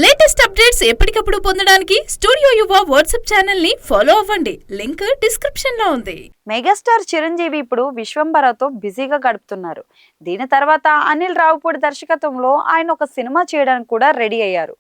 Latest updates ఎప్పటికప్పుడు పొందడానికి studio యువ వాట్సాప్ ఛానల్ ని ఫాలో అవ్వండి. లింక్ డిస్క్రిప్షన్ లో ఉంది. మెగాస్టార్ చిరంజీవి ఇప్పుడు విశ్వంబరతో బిజీగా గడుపుతున్నారు. దీని తర్వాత అనిల్ రావుపూడి దర్శకత్వంలో ఆయన ఒక సినిమా చేయడానికి కూడా రెడీ అయ్యారు.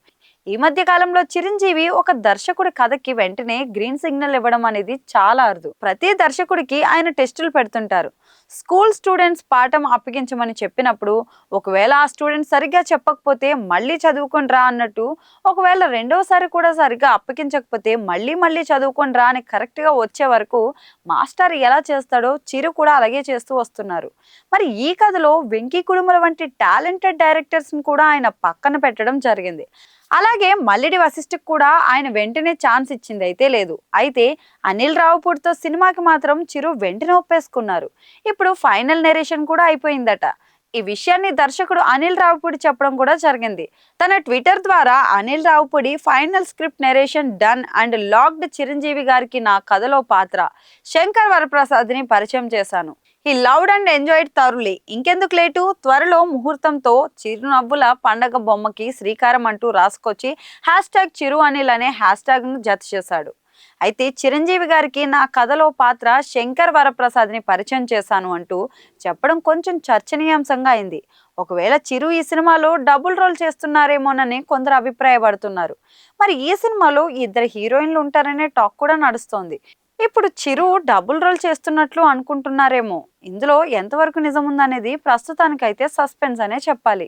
ఈ మధ్య కాలంలో చిరంజీవి ఒక దర్శకుడి కథకి వెంటనే గ్రీన్ సిగ్నల్ ఇవ్వడం అనేది చాలా అరుదు. ప్రతి దర్శకుడికి ఆయన టెస్టులు పెడుతుంటారు. స్కూల్ స్టూడెంట్స్ పాఠం అప్పగించమని చెప్పినప్పుడు ఒకవేళ ఆ స్టూడెంట్స్ సరిగ్గా చెప్పకపోతే మళ్ళీ చదువుకొని రా అన్నట్టు, ఒకవేళ రెండవసారి కూడా సరిగ్గా అప్పగించకపోతే మళ్ళీ చదువుకొని రా అని కరెక్ట్గా వచ్చే వరకు మాస్టర్ ఎలా చేస్తాడో చిరు కూడా అలాగే చేస్తూ వస్తున్నారు. మరి ఈ కథలో వెంకీ కుడుముల వంటి టాలెంటెడ్ డైరెక్టర్స్ని కూడా ఆయన పక్కన పెట్టడం జరిగింది. అలాగే మల్లిడి వశిష్ఠకు కూడా ఆయన వెంటనే ఛాన్స్ ఇచ్చింది అయితే లేదు. అయితే అనిల్ రావుపూడితో సినిమాకి మాత్రం చిరు వెంటనే ఒప్పేసుకున్నారు. ఇప్పుడు ఫైనల్ నెరేషన్ కూడా అయిపోయిందట. ఈ విషయాన్ని దర్శకుడు అనిల్ రావుపూడి చెప్పడం కూడా జరిగింది. తన ట్విట్టర్ ద్వారా Anil Ravipudi final script narration done and locked, Chiranjeevi గారికి నా కథలో పాత్ర శంకర్ వరప్రసాద్ ని పరిచయం చేశాను. ఈ లవ్డ్ అండ్ ఎంజాయ్డ్ థారులీ. ఇంకెందుకు లేటు, త్వరలో ముహూర్తంతో చిరునవ్వుల పండగ బొమ్మకి శ్రీకారం అంటూ రాసుకొచ్చి #చిరు అనిల్ అనే #ను జత చేశాడు. అయితే చిరంజీవి గారికి నా కథలో పాత్ర శంకర్ వరప్రసాద్ ని పరిచయం చేశాను అంటూ చెప్పడం కొంచెం చర్చనీయాంశంగా అయింది. ఒకవేళ చిరు ఈ సినిమాలో డబుల్ రోల్ చేస్తున్నారేమోనని కొందరు అభిప్రాయపడుతున్నారు. మరి ఈ సినిమాలో ఇద్దరు హీరోయిన్లు ఉంటారనే టాక్ కూడా నడుస్తోంది. ఇప్పుడు చిరు డబుల్ రోల్ చేస్తున్నట్లు అనుకుంటున్నారేమో. ఇందులో ఎంతవరకు నిజం ఉందనేది ప్రస్తుతానికైతే సస్పెన్స్ అనే చెప్పాలి.